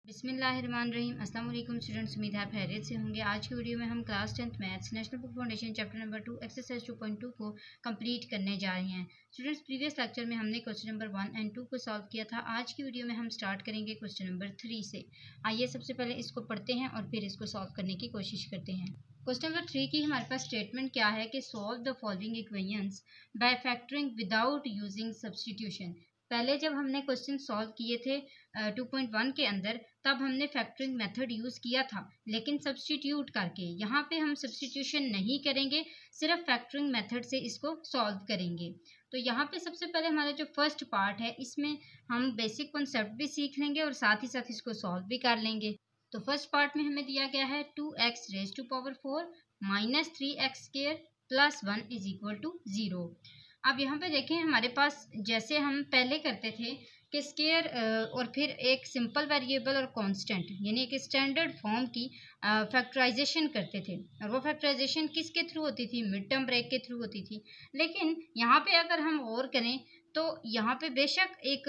बिस्मिल्लाहिर्रहमानिर्रहीम। अस्सलाम वालेकुम स्टूडेंट्स, उम्मीद है आप खैरियत से होंगे। आज की वीडियो में हम class 10th maths national book foundation chapter number 2 exercise 2.2 को कंप्लीट करने जा रहे हैं। स्टूडेंट्स, प्रीवियस लेक्चर में हमने क्वेश्चन नंबर 1 और 2 को सॉल्व किया था। आज की वीडियो में हम स्टार्ट करेंगे क्वेश्चन नंबर 3 से। आइए सबसे पहले इसको पढ़ते हैं और फिर इसको सॉल्व करने की कोशिश करते हैं। क्वेश्चन नंबर 3 की हमारे पास स्टेटमेंट क्या है कि solve the following equations bye factoring without using substitution. पहले जब हमने क्वेश्चन सॉल्व किए थे 2.1 के अंदर, तब हमने फैक्टरिंग मेथड यूज़ किया था, लेकिन सब्स्टिट्यूट करके। यहाँ पे हम सब्स्टिट्यूशन नहीं करेंगे, सिर्फ फैक्टरिंग मेथड से इसको सॉल्व करेंगे। तो यहाँ पे सबसे पहले हमारा जो फर्स्ट पार्ट है, इसमें हम बेसिक कॉन्सेप्ट भी सीख लेंगे और साथ ही साथ इसको सॉल्व भी कर लेंगे। तो फर्स्ट पार्ट में हमें दिया गया है 2x raise to power 4 minus 3x square plus 1 is equal to 0। अब यहाँ पे देखें, हमारे पास जैसे हम पहले करते थे कि स्केयर और फिर एक सिंपल वेरिएबल और कांस्टेंट, यानी एक स्टैंडर्ड फॉर्म की फैक्टराइजेशन करते थे। और वो फैक्टराइजेशन किसके थ्रू होती थी? मिड टर्म ब्रेक के थ्रू होती थी। लेकिन यहाँ पे अगर हम और करें तो यहाँ पे बेशक एक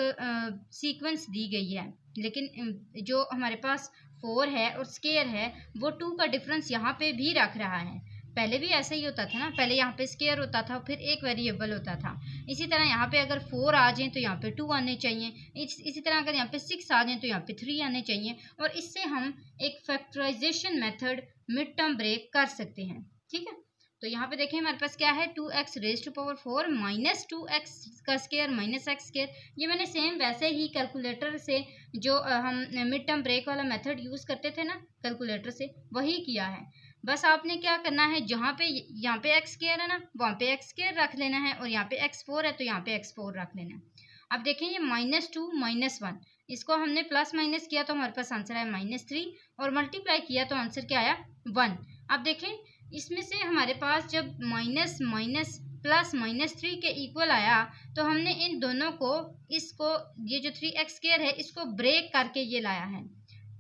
सीक्वेंस दी गई है, लेकिन जो हमारे पास 4 है और स्केयर है, वो 2 का डिफरेंस यहाँ पे भी रख रहा है। पहले भी ऐसा ही होता था ना, पहले यहाँ पे स्केयर होता था, फिर एक वेरिएबल होता था। इसी तरह यहाँ पे अगर 4 आ जाएं तो यहाँ पे 2 आने चाहिए। इसी तरह अगर यहाँ पे 6 आ जाएं तो यहाँ पे 3 आने चाहिए। और इससे हम एक factorisation method mid term break कर सकते हैं। ठीक है, तो यहाँ पे देखें हमारे पास क्या है, 2x raise to power 4 minus 2x का स्केयर माइनस x स्केयर। ये मैंने सेम वैसे ही कैलकुलेटर से जो हम मिड टर्म ब्रेक वाला मेथड यूज़ करते थे ना कैलकुलेटर से, वही किया है। बस आपने क्या करना है, जहाँ पे यहाँ पे x स्क्वायर है ना, वहाँ पे x स्क्वायर रख लेना है, और यहाँ पे x4 है तो यहाँ पे x4 रख लेना है। अब देखें, ये -2 -1, इसको हमने प्लस माइनस किया तो हमारे पास आंसर आया -3, और मल्टीप्लाई किया तो आंसर क्या आया 1। अब देखें, इसमें से हमारे पास जब माइनस माइनस प्लस -3 के इक्वल आया, तो हमने इन दोनों को, इसको, ये जो 3x स्क्वायर है, इसको ब्रेक करके ये लाया है।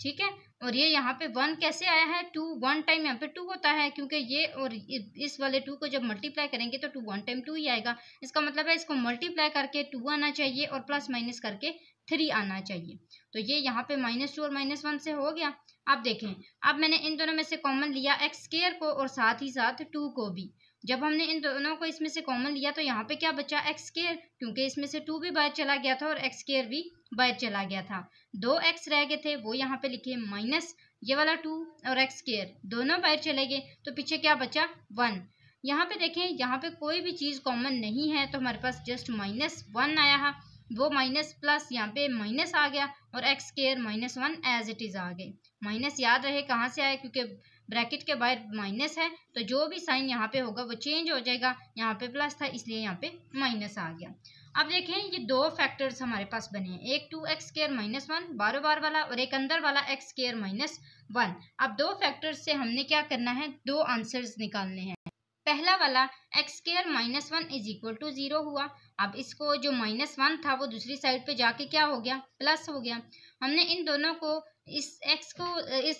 ठीक है, और ये यहाँ पे 1 कैसे आया है? 2 1 टाइम यहाँ पे 2 होता है, क्योंकि ये और इस वाले 2 को जब मल्टीप्लाई करेंगे तो 2 1 टाइम 2 ही आएगा। इसका मतलब है इसको मल्टीप्लाई करके 2 आना चाहिए और प्लस माइनस करके 3 आना चाहिए। तो ये यहाँ पे -2 और -1 से हो गया। अब देखें, अब मैंने इन दोनों में से कॉमन लिया x स्क्वायर को और साथ ही साथ 2 को भी। जब हमने इन दोनों को इसमें से कॉमन लिया तो यहाँ पे क्या बचा? x स्क्वायर, क्योंकि इसमें से 2 भी बाहर चला गया था और x स्क्वायर भी बाहर चला गया था। 2x रह गए थे, वो यहाँ पे लिखे माइनस ये वाला 2 और x स्क्वायर दोनों बाहर चले गए, तो पीछे क्या बचा? 1। यहाँ पे देखें, यहाँ पे कोई भी चीज़ कॉमन नहीं है, तो हमारे पास जस्ट -1 आया है। वो माइनस प्लस यहाँ पे माइनस आ गया, और x square -1 as it is आ गए। माइनस याद रहे कहाँ से आया, क्योंकि ब्रैकेट के बाहर माइनस है, तो जो भी साइन यहाँ पे होगा वो चेंज हो जाएगा। यहाँ पे प्लस था इसलिए यहाँ पे माइनस आ गया। अब देखें, ये दो फैक्टर्स हमारे पास बने हैं, एक 2x स्क्वायर -1 बारो बार वाला, और एक अंदर वाला x स्क्वायर -1। अब दो फैक्टर्स से हमने क्या करना है? दो आंसर्स निकालने हैं। पहला वाला x square -1 is equal to 0 हुआ। अब इसको जो -1 था वो दूसरी साइड पे जाके क्या हो गया? प्लस हो गया। हमने इन दोनों को, इस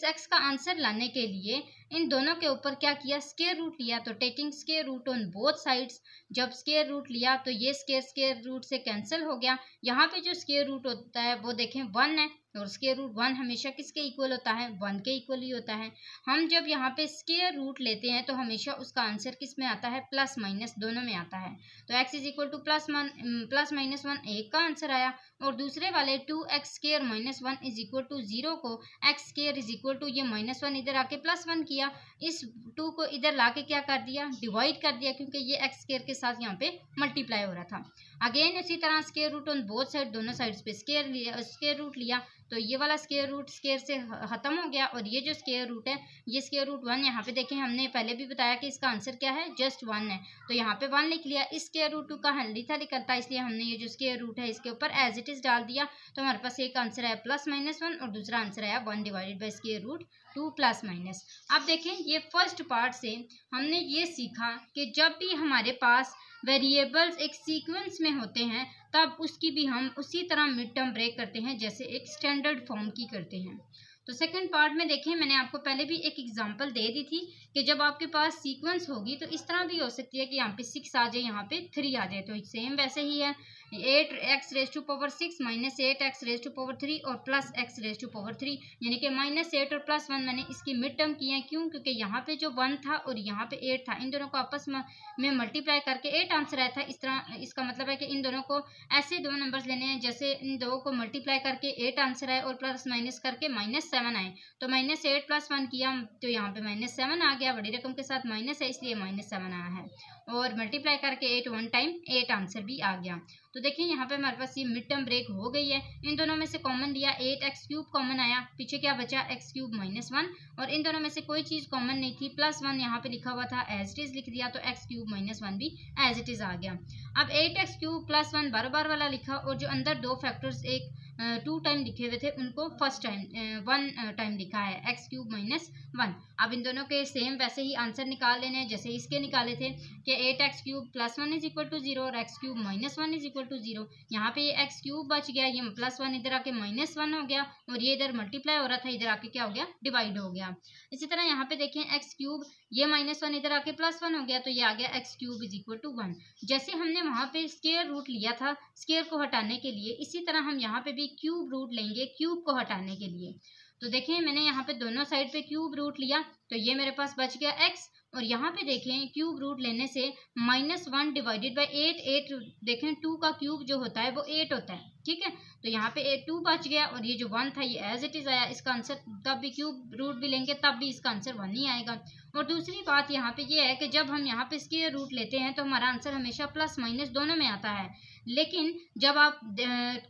x का आंसर लाने के लिए इन दोनों के ऊपर क्या किया? स्क्वायर रूट लिया। तो taking square root on both sides, जब स्क्वायर रूट लिया तो ये स्क्वायर रूट से कैंसिल हो गया। यहाँ पे जो स्क्वायर रूट होता है वो देखें 1 है, और स्क्वायर रूट 1 हमेशा किसके इक्वल होता है? 1 के इक्वल ही होता है। हम जब यहाँ पे स्क्वायर रूट लेते हैं तो हमेशा उसका आंसर किस में आता है? प्लस माइनस दोनों में आता है। तो x is equal two plus -1 एक का आंसर आया, और दूसरे वाले 2x square -1 is equal to 0 को x square is equal to ये -1 इधर आके +1 किया, इस 2 को इधर लाके क्या कर दिया? डिवाइड कर दिया, क्योंकि ये x स्क्वायर के साथ यहाँ पे मल्टीप्लाई हो रहा था। अगेन इसी तरह square root on both side, दोनों साइड्स पे स्क्वायर रूट लिया, तो ये वाला स्क्वायर रूट स्क्वायर से खत्म हो गया, और ये जो स्क्वायर रूट है, ये स्क्वायर रूट 1, यहाँ पे देखें हमने पहले भी बताया कि इसका आंसर क्या है? जस्ट 1 है, तो यहाँ पे 1 लिख लिया। इस स्क्वायर रूट 2 का हेल्दी था निकलता, इसलिए हमने ये जो स्क्वायर रूट है इसके ऊपर एज इट इज डाल दिया। तो हमारे पास एक आंसर आया +-1 और दूसरा आंसर आया 1 डिवाइडेड बाई स्क्वायर रूट 2 +-। अब देखें, ये फर्स्ट पार्ट से हमने ये सीखा कि जब भी हमारे पास वेरिएबल्स एक सीक्वेंस में होते हैं, तब उसकी भी हम उसी तरह मिड टर्म ब्रेक करते हैं जैसे एक स्टैंडर्ड फॉर्म की करते हैं। तो सेकंड पार्ट में देखें, मैंने आपको पहले भी एक एग्जांपल दे दी थी कि जब आपके पास सीक्वेंस होगी तो इस तरह भी हो सकती है कि यहाँ पे 6 आ जाए, यहाँ पे 3 आ जाए। तो सेम वैसे ही है, 8x⁻6 माइनस 8x⁻3 और प्लस x⁻3, यानी कि -8 और +1 मैंने इसकी मिड टर्म किए हैं। क्यों? क्योंकि यहाँ पे जो 1 था और यहाँ पे 8 था, इन दोनों को आपस में मल्टीप्लाई करके 8 आंसर आया था। इस तरह इसका मतलब है कि इन दोनों को ऐसे दो नंबर्स लेने हैं जैसे इन दो को मल्टीप्लाई करके 8 आंसर आए और प्लस माइनस करके -7 आए। तो -8 + 1 किया तो यहाँ पे -7 आ गया, बड़ी रकम के साथ माइनस है इसलिए -7 आया है, और मल्टीप्लाई करके 8 1 टाइम 8 आंसर भी आ गया। तो देखिए यहाँ पे हमारे पास ये मिड टर्म ब्रेक हो गई है। इन दोनों में से कॉमन लिया, 8x³ कॉमन आया, पीछे क्या बचा x³ -1, और इन दोनों में से कोई चीज़ कॉमन नहीं थी, +1 यहाँ पे लिखा हुआ था, एज इट इज़ लिख दिया, तो x³ -1 भी एज इट इज़ आ गया। अब 8x³ + 1 बार वाला लिखा, और जो अंदर दो फैक्टर्स एक 2 टाइम लिखे हुए थे उनको फर्स्ट टाइम 1 टाइम लिखा है, x³ -1। अब इन दोनों के सेम वैसे ही आंसर निकाल लेने हैं जैसे इसके निकाले थे कि 8x³ + 1 = 0 और x³ -1 = 0। यहाँ पे ये x³ बच गया, ये +1 इधर आके -1 हो गया, और ये इधर मल्टीप्लाई हो रहा था, इधर आके क्या हो गया, डिवाइड हो गया। इसी तरह यहाँ पे देखें x³ ये -1 इधर आके +1 हो गया, तो ये आ गया x³ = 1। जैसे हमने वहाँ पे स्क्वायर रूट लिया था स्क्वायर को हटाने के लिए, इसी तरह हम यहाँ पे भी क्यूब रूट लेंगे क्यूब को हटाने के लिए। तो देखें मैंने यहाँ पे दोनों साइड पे क्यूब रूट लिया, तो ये मेरे पास बच गया x, और यहाँ पे देखें क्यूब रूट लेने से -1 / 8 देखें 2 का क्यूब जो होता है वो 8 होता है, ठीक है। तो यहाँ पे 2 बच गया, और ये जो 1 था ये एज इट इज़ आया, इसका आंसर तब भी क्यूब रूट भी लेंगे तब भी इसका आंसर 1 ही आएगा। और दूसरी बात यहाँ पे ये है कि जब हम यहाँ पे स्क्वायर रूट लेते हैं तो हमारा आंसर हमेशा प्लस माइनस दोनों में आता है, लेकिन जब आप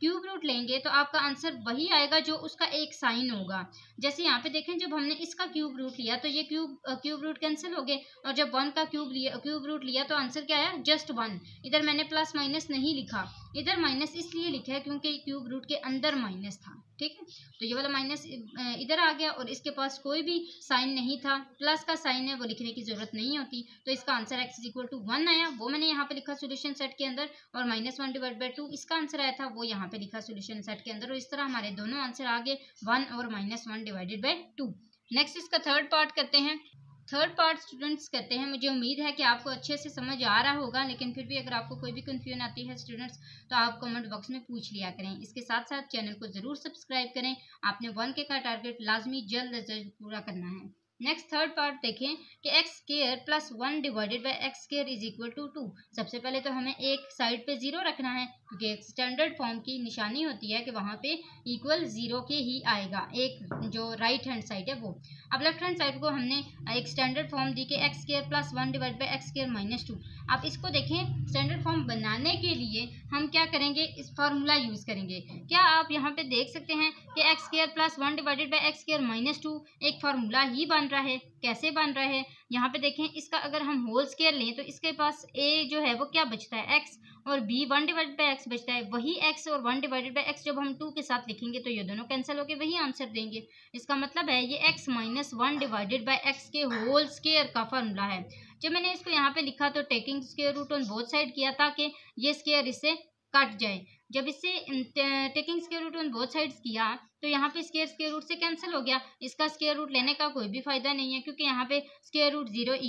क्यूब रूट लेंगे तो आपका आंसर वही आएगा जो उसका एक साइन होगा। जैसे यहाँ पे देखें जब हमने इसका क्यूब रूट लिया तो ये क्यूब रूट कैंसिल हो गए, और जब 1 का क्यूब रूट लिया तो आंसर क्या आया, जस्ट 1। इधर मैंने प्लस माइनस नहीं लिखा, इधर माइनस इसलिए लिखा है क्योंकि क्यूब रूट के अंदर माइनस था, ठीक है। तो ये वाला माइनस इधर आ गया, और इसके पास कोई भी साइन नहीं था, प्लस का साइन है वो लिखने की जरूरत नहीं होती, तो इसका आंसर x = 1 आया, वो मैंने यहाँ पे लिखा सोल्यूशन सेट के अंदर, और -1 / 2 इसका आंसर आया था वो यहाँ पे लिखा सोल्यूशन सेट के अंदर, और इस तरह हमारे दोनों आंसर आ गए 1 और -1 / 2। नेक्स्ट इसका थर्ड पार्ट करते हैं। थर्ड पार्ट स्टूडेंट्स कहते हैं, मुझे उम्मीद है कि आपको अच्छे से समझ आ रहा होगा, लेकिन फिर भी अगर आपको कोई भी कन्फ्यूजन आती है स्टूडेंट्स तो आप कमेंट बॉक्स में पूछ लिया करें। इसके साथ साथ चैनल को ज़रूर सब्सक्राइब करें, आपने 1K का टारगेट लाजमी जल्द अज जल्द पूरा करना है। नेक्स्ट थर्ड पार्ट देखें कि x² + 1 / x² = 2। सबसे पहले तो हमें एक साइड पे 0 रखना है, क्योंकि एक स्टैंडर्ड फॉर्म की निशानी होती है कि वहाँ पे इक्वल 0 के ही आएगा, एक जो राइट हैंड साइड है वो। अब लेफ्ट हैंड साइड को हमने एक स्टैंडर्ड फॉर्म दी कि x² + 1 / x² - 2। अब इसको देखें, स्टैंडर्ड फॉर्म बनाने के लिए हम क्या करेंगे, इस फार्मूला यूज़ करेंगे। क्या आप यहाँ पे देख सकते हैं कि x² + 1 / x² - 2 एक फार्मूला ही बन रहा है। कैसे बन रहा है, यहाँ पे देखें, इसका अगर हम होल स्क्वायर लें तो इसके पास a जो है वो क्या बचता है, x, और b 1 / x बचता है। वही x और 1 / x जब हम 2 के साथ लिखेंगे तो ये दोनों कैंसिल होकर वही आंसर देंगे। इसका मतलब है ये x - 1 / x के होल स्क्वायर का फार्मूला है। जब मैंने इसको यहाँ पे लिखा तो taking square root on both side किया ताकि ये स्क्वायर इससे कट जाए। जब इससे taking square root on both sides किया तो यहाँ पे स्क्वायर रूट से कैंसिल हो गया। इसका स्क्वायर रूट लेने का कोई भी फायदा नहीं है, क्योंकि यहाँ पे स्क्वायर रूट 0 =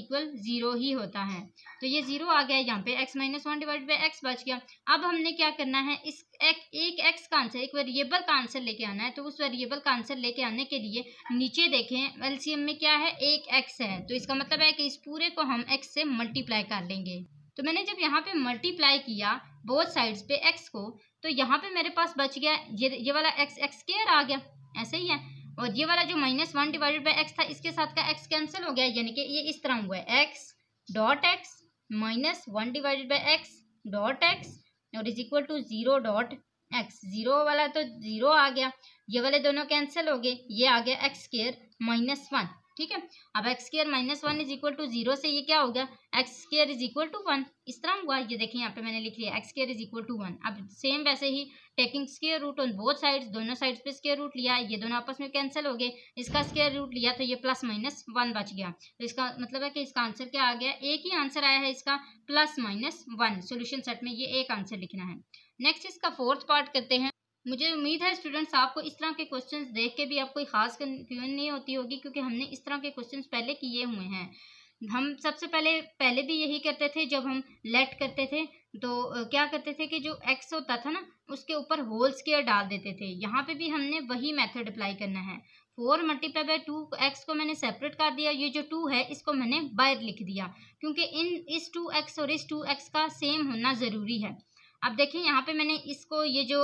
0 ही होता है। तो ये 0 आ गया, यहाँ पे x - 1 / x बच गया। अब हमने क्या करना है, इस एक x का आंसर, एक वेरिएबल का आंसर लेके आना है। तो उस वेरिएबल का आंसर लेके आने के लिए नीचे देखें एलसीएम में क्या है, एक x है, तो इसका मतलब है कि इस पूरे को हम x से मल्टीप्लाई कर लेंगे। तो मैंने जब यहाँ पे मल्टीप्लाई किया बोथ साइड्स पे x को, तो यहाँ पे मेरे पास बच गया ये वाला x² आ गया, ऐसे ही है। और ये वाला जो -1 / x था इसके साथ का x कैंसिल हो गया, यानी कि ये इस तरह हुआ है x डॉट x -1 / x और = 0 डॉट x। 0 वाला तो 0 आ गया, ये वाले दोनों कैंसिल हो गए, ये आ गया x² -1, ठीक है। अब x² - 1 = 0 से ये क्या होगा, x² = 1, इस तरह हुआ। ये देखिए यहाँ पे मैंने लिख लिया x² = 1। अब सेम वैसे ही taking square root on both sides, दोनों साइड्स पे स्क्वायर रूट लिया, ये दोनों आपस में कैंसिल हो गए। इसका स्क्वायर रूट लिया तो ये +-1 बच गया। तो इसका मतलब है कि इसका आंसर क्या आ गया, एक ही आंसर आया है इसका +-1। सोल्यूशन सेट में ये एक आंसर लिखना है। नेक्स्ट इसका फोर्थ पार्ट करते हैं। मुझे उम्मीद है स्टूडेंट्स आपको इस तरह के क्वेश्चंस देख के भी आपको कोई खास कन्फ्यूजन नहीं होती होगी, क्योंकि हमने इस तरह के क्वेश्चंस पहले किए हुए हैं। हम सबसे पहले भी यही करते थे जब हम लेट करते थे, तो क्या करते थे कि जो x होता था ना उसके ऊपर होल स्क्वायर डाल देते थे। यहाँ पे भी हमने वही मेथड अप्लाई करना है। 4 मल्टीप्लाई बाय 2 x को मैंने सेपरेट कर दिया, ये जो 2 है इसको मैंने बाहर लिख दिया क्योंकि इस 2x और इस 2x का सेम होना ज़रूरी है। अब देखिए यहाँ पे मैंने इसको ये जो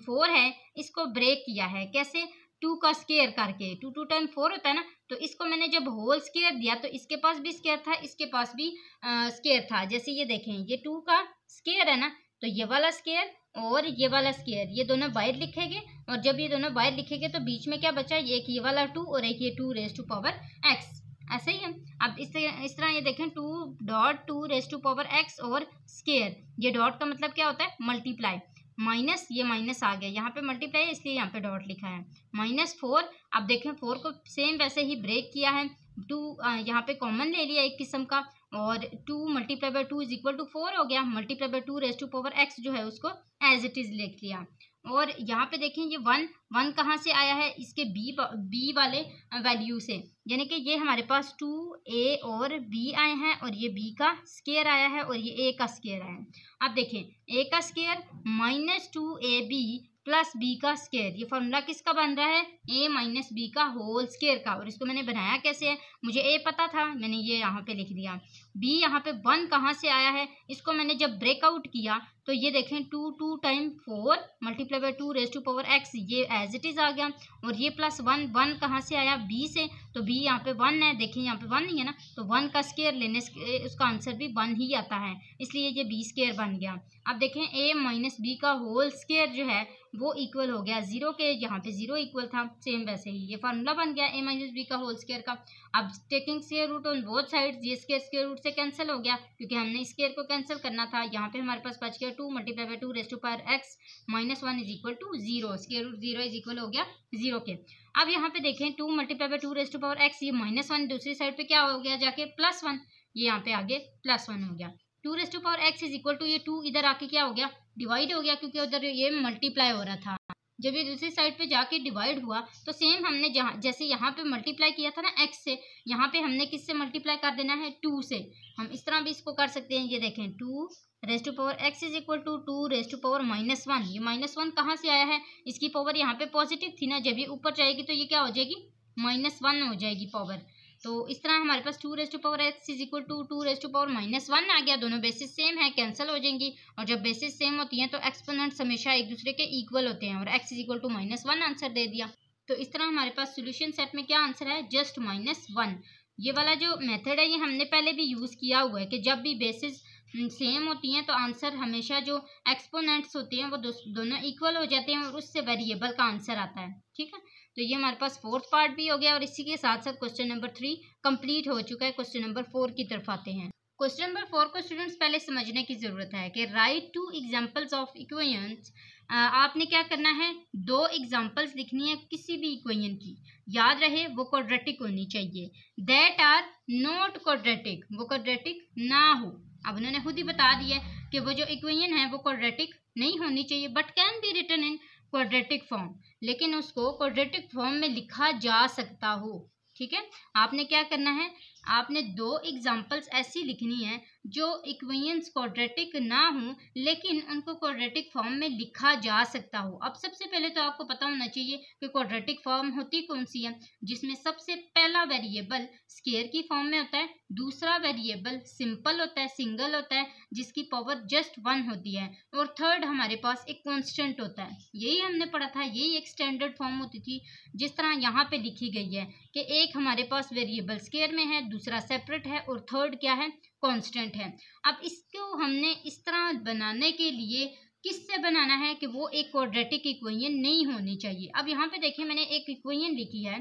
4 है इसको ब्रेक किया है, कैसे? 2 का स्क्वायर करके, 2 टाइम 4 होता है ना, तो इसको मैंने जब होल स्क्वायर दिया तो इसके पास भी स्क्वायर था, इसके पास भी स्क्वायर था। जैसे ये देखें, ये 2 का स्क्वायर है ना, तो ये वाला स्क्वायर और ये वाला स्क्वायर ये दोनों बाहर लिखेंगे, और जब ये दोनों बाहर लिखेंगे तो बीच में क्या बचा? एक ये वाला 2 और एक ये 2 रेज़ टू पावर x। ऐसे ही है। अब इस तरह ये देखें, 2 रेज़ टू पावर x और स्क्वायर, ये डॉट का मतलब क्या होता है? मल्टीप्लाई। माइनस, ये माइनस आ गया, यहाँ पे मल्टीप्लाई है इसलिए यहाँ पे डॉट लिखा है। -4। अब देखें 4 को सेम वैसे ही ब्रेक किया है, 2 यहाँ पे कॉमन ले लिया एक किस्म का, और 2 multiply by 2 is equal to 4 हो गया। Multiply by 2 raise to power x जो है उसको एज इट इज लिख लिया। और यहाँ पे देखें ये 1 कहाँ से आया है? इसके b वाले वैल्यू से, यानी कि ये हमारे पास 2a और b आए हैं, और ये b का स्क्वायर आया है और ये a का स्क्वायर आया है। अब देखें a का स्क्वायर -2ab प्लस b का स्क्वायर, ये फॉर्मूला किसका बन रहा है? a माइनस b का होल स्क्वायर का। और इसको मैंने बनाया कैसे है? मुझे a पता था, मैंने ये यहाँ पे लिख दिया। b यहाँ पे 1 कहाँ से आया है? इसको मैंने जब ब्रेकआउट किया तो ये देखें 2 time 4 multiply by 2 raise to power x, ये एज इट इज आ गया। और ये +1 कहाँ से आया? b से, तो b यहाँ पे 1 है, देखिए यहाँ पे 1 नहीं है ना, तो 1 का स्क्वायर लेने से उसका आंसर भी 1 ही आता है, इसलिए ये b स्क्वायर बन गया। अब देखें a माइनस b का होल स्क्वायर जो है वो इक्वल हो गया 0 के, यहाँ पे 0 इक्वल था, सेम वैसे ही ये फार्मूला बन गया a माइनस b का होल स्क्वायर का। अब taking square root on both sides, ये स्क्वायर रूट से कैंसिल हो गया क्योंकि हमने स्क्वायर को कैंसिल करना था। यहाँ पे हमारे पास बच गया 2 multiply by 2 raise to power x -1 is equal to 0, square root 0 is equal हो गया 0 के। अब यहाँ पे देखें 2 multiply by 2 raise to power x, ये -1 दूसरी साइड पे क्या हो गया जाके? +1, ये यहाँ पे आगे +1 हो गया। 2 raise to power x is equal to, ये 2 इधर आके क्या हो गया? डिवाइड हो गया, क्योंकि उधर ये मल्टीप्लाई हो रहा था। जब ये दूसरी साइड पे जाके डिवाइड हुआ तो सेम हमने जैसे यहाँ पे मल्टीप्लाई किया था ना x से, यहाँ पे हमने किससे मल्टीप्लाई कर देना है? 2 से। हम इस तरह भी इसको कर सकते हैं, ये देखें 2 raise to power x is equal to 2 raise to power -1। ये -1 कहाँ से आया है? इसकी पावर यहाँ पे पॉजिटिव थी ना, जब ये ऊपर जाएगी तो ये क्या हो जाएगी? -1 हो जाएगी पावर। तो इस तरह हमारे पास 2 raise to power x is equal to 2 raise to power -1 आ गया। दोनों बेसिस सेम है, कैंसिल हो जाएंगी, और जब बेसिस सेम होती हैं तो एक्सपोनेंट्स हमेशा एक दूसरे के इक्वल होते हैं, और x is equal to -1 answer दे दिया। तो इस तरह हमारे पास सोल्यूशन सेट में क्या आंसर है? जस्ट -1। ये वाला जो मेथड है ये हमने पहले भी यूज़ किया हुआ है कि जब भी बेसिस सेम होती हैं तो आंसर हमेशा जो एक्सपोनेंट्स होते हैं वो दोनों इक्वल हो जाते हैं, और उससे वेरिएबल का आंसर आता है। ठीक है, तो ये हमारे पास 4th पार्ट भी हो गया, और इसी के साथ साथ क्वेश्चन नंबर 3 कंप्लीट हो चुका है। क्वेश्चन नंबर 4 की तरफ आते हैं। क्वेश्चन नंबर 4 को स्टूडेंट्स पहले समझने की जरूरत है कि राइट 2 एग्जांपल्स ऑफ इक्वेशंस। आपने क्या करना है? 2 एग्जांपल्स लिखनी है किसी भी इक्वेशन की, याद रहे वो क्वाड्रेटिक होनी चाहिए। दैट आर नॉट क्वाड्रेटिक, वो क्वाड्रेटिक ना हो। अब उन्होंने खुद ही बता दिया कि वो जो इक्वेशन है वो क्वाड्रेटिक नहीं होनी चाहिए, but can be written in quadratic form, लेकिन उसको क्वाड्रेटिक फॉर्म में लिखा जा सकता हो। ठीक है, आपने क्या करना है? आपने 2 एग्जांपल्स ऐसी लिखनी है जो इक्वेशंस क्वाड्रेटिक ना हो लेकिन उनको क्वाड्रेटिक फॉर्म में लिखा जा सकता हो। अब सबसे पहले तो आपको पता होना चाहिए कि क्वाड्रेटिक फॉर्म होती कौन सी है, जिसमें सबसे पहला वेरिएबल स्क्वायर की फॉर्म में होता है, दूसरा वेरिएबल सिंपल होता है, सिंगल होता है जिसकी पावर जस्ट 1 होती है, और थर्ड हमारे पास एक कांस्टेंट होता है। यही हमने पढ़ा था, यही एक स्टैंडर्ड फॉर्म होती थी जिस तरह यहाँ पे लिखी गई है कि एक हमारे पास वेरिएबल स्क्वायर में है, दूसरा सेपरेट है, और थर्ड क्या है? कांस्टेंट है। अब इसको हमने इस तरह बनाने के लिए किससे बनाना है कि वो एक क्वाड्रेटिक इक्वेशन नहीं होनी चाहिए। अब यहाँ पे देखिए मैंने एक इक्वेशन लिखी है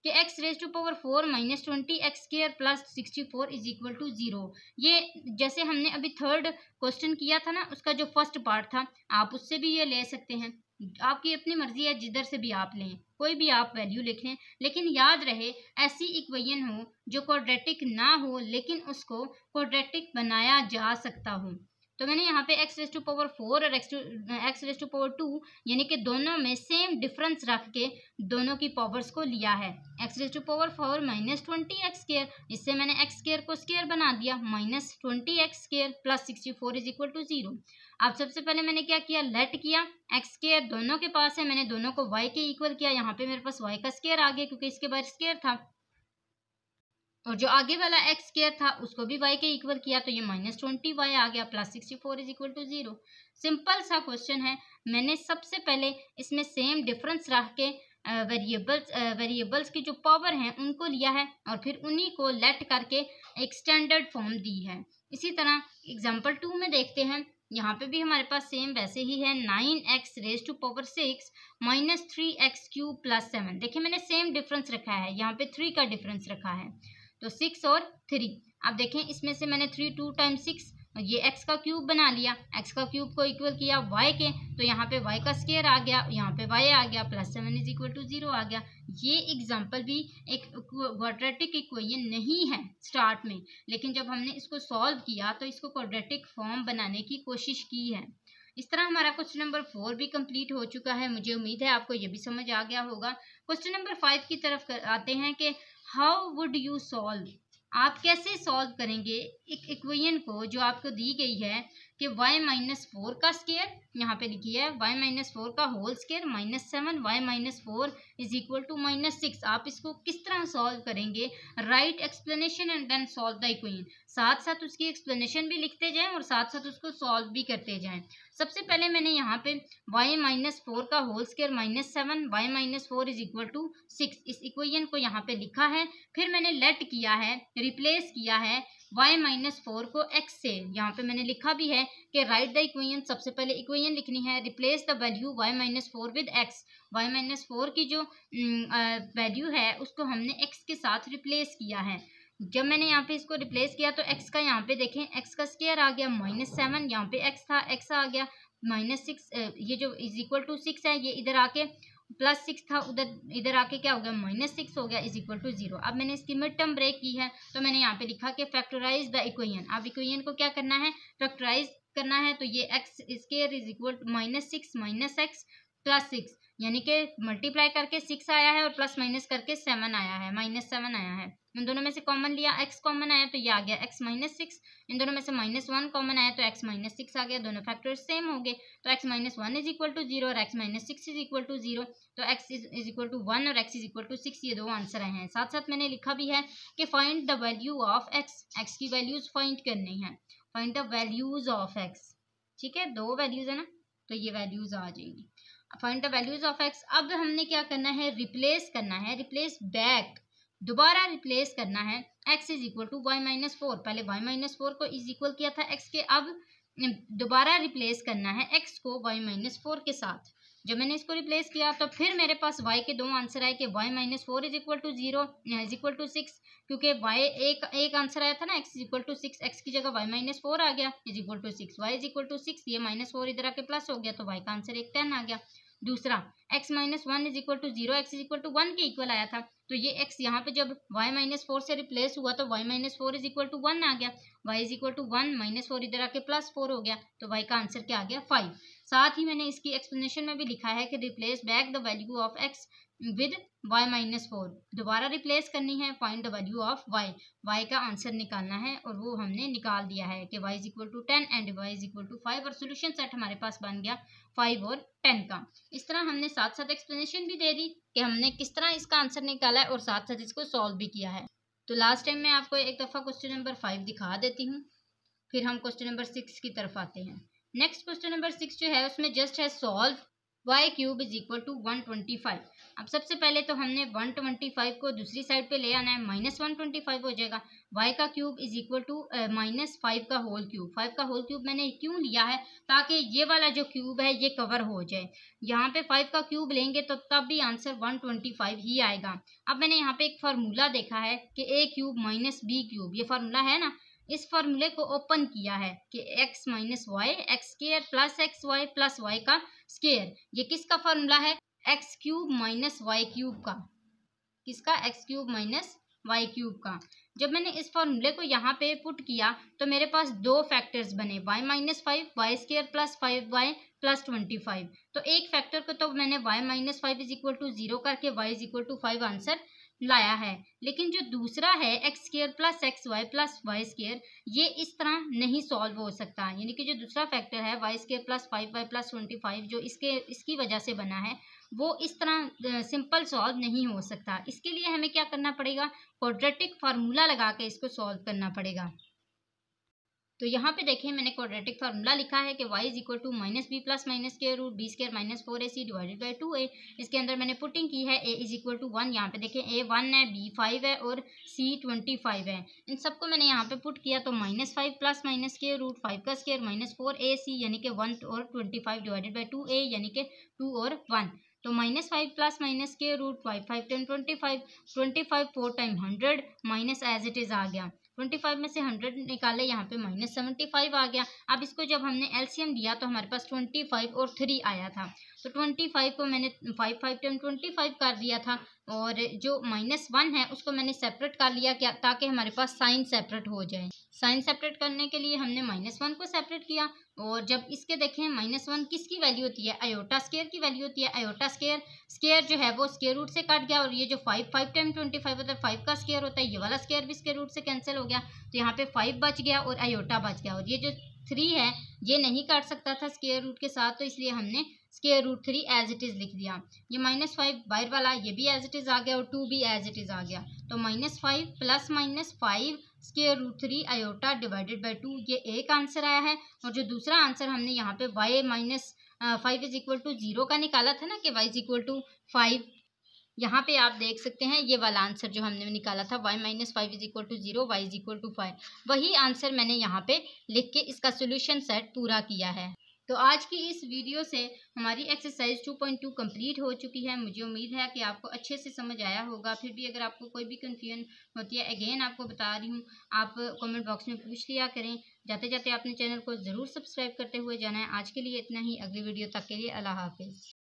कि x raise to power 4 - 20 x square plus 64 is equal to 0। ये जैसे हमने अभी थर्ड क्वेश्चन किया था ना, उसका जो फर्स्ट पार्ट था, आप उससे भी ये ले सकते हैं, आपकी अपनी मर्जी है, जिधर से भी आप लें, कोई भी आप वैल्यू लिख लें, लेकिन याद रहे ऐसी इक्वेशन हो जो क्वाड्रेटिक ना हो लेकिन उसको क्वाड्रेटिक बनाया जा सकता हो। तो मैंने यहाँ पे x रेज़ टू पावर 4 और x रेज़ टू पावर 2 यानी कि दोनों में सेम डिफरेंस रख के दोनों की पावर्स को लिया है। x raise to power 4 minus 20x square, इससे मैंने x स्क्वायर को स्क्वायर बना दिया, minus 20x square plus 64 is equal to 0। अब सबसे पहले मैंने क्या किया, लेट किया, x स्क्वायर दोनों के पास है, मैंने दोनों को y के इक्वल किया, यहाँ पे मेरे पास y का स्क्वायर आ गया क्योंकि इसके बाद स्क्वायर था, और जो आगे वाला x स्क्वायर था उसको भी y के इक्वल किया, तो ये माइनस 20y आ गया plus 64 is equal to 0। Simple सा क्वेश्चन है। मैंने सबसे पहले इसमें सेम डिफरेंस रख के वेरिएबल्स की जो पावर हैं उनको लिया है और फिर उन्हीं को लेट करके एक स्टैंडर्ड फॉर्म दी है। इसी तरह एग्जांपल 2 में देखते हैं, यहाँ पे भी हमारे पास सेम वैसे ही है, 9x raise to power 6 minus 3x cube plus 7। देखिए मैंने सेम डिफरेंस रखा है, यहाँ पे 3 का डिफरेंस रखा है, तो 6 और 3। अब देखें इसमें से मैंने 3 2 टाइम्स 6, ये x का क्यूब बना लिया, x का क्यूब को इक्वल किया y के, तो यहाँ पे y का स्क्वायर आ गया, यहाँ पे y आ गया, प्लस 7 इज इक्वल टू 0 आ गया। ये एग्जांपल भी एक क्वाड्रेटिक इक्वेशन नहीं है स्टार्ट में, लेकिन जब हमने इसको सॉल्व किया तो इसको क्वाड्रेटिक फॉर्म बनाने की कोशिश की है। इस तरह हमारा क्वेश्चन नंबर 4 भी कंप्लीट हो चुका है। मुझे उम्मीद है आपको ये भी समझ आ गया होगा। क्वेश्चन नंबर 5 की तरफ आते हैं कि हाउ वुड यू सॉल्व, आप कैसे सॉल्व करेंगे एक इक्वेशन को जो आपको दी गई है कि y माइनस 4 का स्क्वायर, यहाँ पे लिखी है y माइनस 4 का whole square minus 7 y minus 4 is equal to minus 6। आप इसको किस तरह सॉल्व करेंगे, write explanation and then solve the equation, साथ साथ उसकी एक्सप्लेनेशन भी लिखते जाएं और साथ साथ उसको सॉल्व भी करते जाएं। सबसे पहले मैंने यहाँ पे y माइनस 4 का whole square minus 7 y minus 4 is equal to 6 इस इक्वेशन को यहाँ पे लिखा है। फिर मैंने लेट किया है, रिप्लेस किया है y माइनस 4 को x से, यहाँ पे मैंने लिखा भी है कि राइट द इक्वेशन, सबसे पहले इक्वेशन लिखनी है, replace the value y minus 4 with x, y minus 4 की जो वैल्यू है उसको हमने x के साथ रिप्लेस किया है। जब मैंने यहाँ पे इसको रिप्लेस किया तो x का यहाँ पे देखें x का स्क्वायर आ गया माइनस 7, यहाँ पे x था, x आ गया माइनस 6, ये जो इज इक्वल टू 6 है ये इधर आके प्लस 6 था, उधर इधर आके क्या हो गया माइनस 6 हो गया इज इक्वल टू 0। अब मैंने इसकी मिड टर्म ब्रेक की है तो मैंने यहाँ पे लिखा कि फैक्टराइज द इक्वेशन। अब इक्वेशन को क्या करना है, फैक्टराइज करना है, तो ये x square is equal to minus 6 minus x plus 6, यानी कि मल्टीप्लाई करके 6 आया है और प्लस माइनस करके 7 आया है, माइनस 7 आया है। इन दोनों में से कॉमन लिया, x कॉमन आया तो ये आ गया x माइनस 6, इन दोनों में से माइनस 1 कॉमन आया तो x माइनस 6 आ गया, दोनों फैक्टर्स सेम हो गए, तो x minus 1 is equal to 0 और x minus 6 is equal to 0, तो x इज इक्वल टू 1 और x इज इक्वल टू 6, ये दो आंसर आए हैं। साथ साथ मैंने लिखा भी है कि find the value of x की वैल्यूज फाइंड करनी है, find the values of x, ठीक है, दो वैल्यूज है ना, तो ये वैल्यूज आ जाएंगी, find the values of x। अब हमने क्या करना है, रिप्लेस करना है, रिप्लेस बैक, दोबारा रिप्लेस करना है x is equal to y minus 4, पहले y माइनस 4 को इज इक्वल किया था x के, अब दोबारा रिप्लेस करना है x को y माइनस 4 के साथ। जब मैंने इसको रिप्लेस किया तो फिर मेरे पास y के दो आंसर आए कि y minus 4 is equal to 0 is equal to 6, क्योंकि y एक आंसर आया था ना, x is equal to 6, x की जगह y माइनस 4 आ गया is equal to 6, y is equal to 6, ये माइनस 4 इधर आके प्लस हो गया तो y का आंसर एक 10 आ गया। दूसरा x minus 1 is equal to 0, x is equal to 1 के इक्वल आया था, तो ये x यहाँ पे जब y माइनस 4 से रिप्लेस हुआ तो y minus 4 is equal to 1 आ गया, y is equal to 1 minus 4 इधर आके प्लस 4 हो गया, तो y का आंसर क्या आ गया 5। साथ ही मैंने इसकी एक्सप्लेनेशन में भी लिखा है कि replace back the value of x with y minus 4, दोबारा रिप्लेस करनी है, find the value of y का आंसर निकालना है और वो हमने निकाल दिया है कि y is equal to 10 and y is equal to 5, और सोल्यूशन सेट हमारे पास बन गया 5 और 10 का। इस तरह हमने साथ साथ एक्सप्लेनेशन भी दे दी कि हमने किस तरह इसका आंसर निकाला है और साथ साथ इसको सॉल्व भी किया है। तो लास्ट टाइम मैं आपको एक दफ़ा क्वेश्चन नंबर 5 दिखा देती हूँ, फिर हम क्वेश्चन नंबर 6 की तरफ आते हैं। नेक्स्ट क्वेश्चन नंबर 6 जो है उसमें जस्ट है solve y cube is equal to 125। अब सबसे पहले तो हमने 125 को दूसरी साइड पे ले आना है, माइनस 125 हो जाएगा, y का cube is equal to minus 5 का होल क्यूब। 5 का होल क्यूब मैंने क्यों लिया है, ताकि ये वाला जो क्यूब है ये कवर हो जाए। यहाँ पे 5 का क्यूब लेंगे तो तब भी आंसर 125 ही आएगा। अब मैंने यहाँ पे एक फार्मूला देखा है कि a cube minus b cube, ये फार्मूला है ना, इस फार्मूले को ओपन किया है कि x minus y x square plus x y plus y का स्क्वायर, ये किसका फार्मूला है, x cube minus y cube का, किसका, x cube minus y cube का। जब मैंने इस फॉर्मूले को यहाँ पे पुट किया तो मेरे पास दो फैक्टर्स बने, y minus 5 y square plus 5y plus 25। तो एक फैक्टर को तो मैंने y minus 5 is equal to 0 करके y is equal to 5 answer लाया है। लेकिन जो दूसरा है x square plus x y plus y square, ये इस तरह नहीं सॉल्व हो सकता। यानी कि जो दूसरा फैक्टर है Y square plus 5y plus 25 जो इसकी वजह से बना है, वो इस तरह सिंपल सॉल्व नहीं हो सकता। इसके लिए हमें क्या करना पड़ेगा, क्वाड्रेटिक फार्मूला लगा के इसको सॉल्व करना पड़ेगा। तो यहाँ पे देखें मैंने क्वाड्रेटिक फार्मूला लिखा है कि y is equal to minus b plus minus square root b square minus 4ac divided by 2a। इसके अंदर मैंने पुटिंग की है a इज इक्वल टू 1, यहाँ पे देखें a 1 है, b 5 है और c 25 है। इन सबको मैंने यहाँ पे पुट किया तो -5 प्लस माइनस स्क्वायर रूट 5 का स्क्वायर माइनस 4ac यानी कि 1 और 25 डिवाइडेड बाई 2a यानी कि 2 और 1। तो -5 plus minus square root 5 5 10 25 4 time 100 minus as it is आ गया। 25 में से 100 निकाले, यहाँ पे -75 आ गया। अब इसको जब हमने एलसीएम लिया तो हमारे पास 25 और 3 आया था। तो 25 को मैंने 5 5 10 25 कर दिया था और जो -1 है उसको मैंने सेपरेट कर लिया क्या, ताकि हमारे पास साइन सेपरेट हो जाए। साइन सेपरेट करने के लिए हमने -1 को सेपरेट किया और जब इसके देखें -1 किसकी वैल्यू होती है, आयोटा स्क्वायर की वैल्यू होती है। आयोटा स्क्वायर जो है वो स्क्वायर रूट से कट गया और ये जो 5 5 टाइम 25 होता है 5 का स्क्वायर होता है, ये वाला स्क्वायर भी स्क्वायर रूट से कैंसिल हो गया। तो यहाँ पे 5 बच गया और आयोटा बच गया और ये जो 3 है ये नहीं काट सकता था स्क्वायर रूट के साथ, तो इसलिए हमने square root 3 as it is लिख दिया। ये -5 बाहर वाला ये भी एज इट इज आ गया और 2 भी एज इट इज आ गया। तो -5 plus -5 square root 3 iota divided by 2, ये एक आंसर आया है। और जो दूसरा आंसर हमने यहाँ पे y minus 5 is equal to 0 का निकाला था ना कि y इज इक्वल टू 5, यहाँ पे आप देख सकते हैं ये वाला आंसर जो हमने निकाला था y minus 5 is equal to 0 y is equal to 5, वही आंसर मैंने यहाँ पे लिख के इसका सोल्यूशन सेट पूरा किया है। तो आज की इस वीडियो से हमारी एक्सरसाइज 2.2 कंप्लीट हो चुकी है। मुझे उम्मीद है कि आपको अच्छे से समझ आया होगा। फिर भी अगर आपको कोई भी कन्फ्यूजन होती है, अगेन आपको बता रही हूँ, आप कमेंट बॉक्स में पूछ लिया करें। जाते जाते अपने चैनल को ज़रूर सब्सक्राइब करते हुए जाना है। आज के लिए इतना ही, अगली वीडियो तक के लिए अल्लाह हाफिज़।